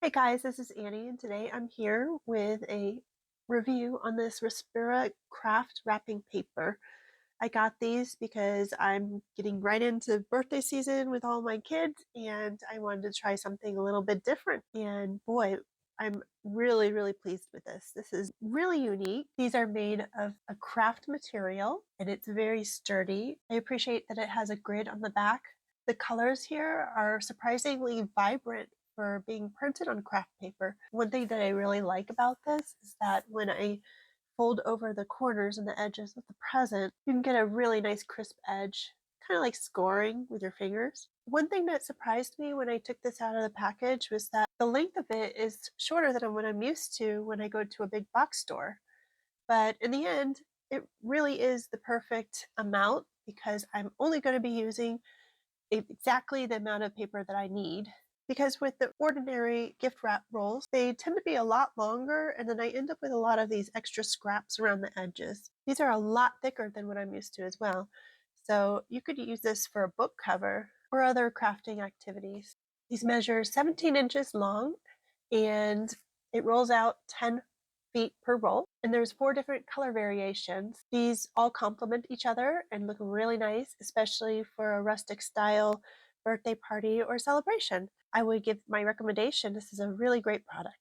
Hey guys, this is Annie, and today I'm here with a review on this Respira Kraft wrapping paper. I got these because I'm getting right into birthday season with all my kids, and I wanted to try something a little bit different. And boy, I'm really, really pleased with this. This is really unique. These are made of a craft material, and it's very sturdy. I appreciate that it has a grid on the back. The colors here are surprisingly vibrant for being printed on craft paper. One thing that I really like about this is that when I fold over the corners and the edges of the present, you can get a really nice crisp edge, kind of like scoring with your fingers. One thing that surprised me when I took this out of the package was that the length of it is shorter than what I'm used to when I go to a big box store. But in the end, it really is the perfect amount because I'm only going to be using exactly the amount of paper that I need. Because with the ordinary gift wrap rolls, they tend to be a lot longer, and then I end up with a lot of these extra scraps around the edges. These are a lot thicker than what I'm used to as well. So you could use this for a book cover or other crafting activities. These measure 17 inches long and it rolls out 10 feet per roll. And there's 4 different color variations. These all complement each other and look really nice, especially for a rustic style birthday party or celebration. I would give my recommendation. This is a really great product.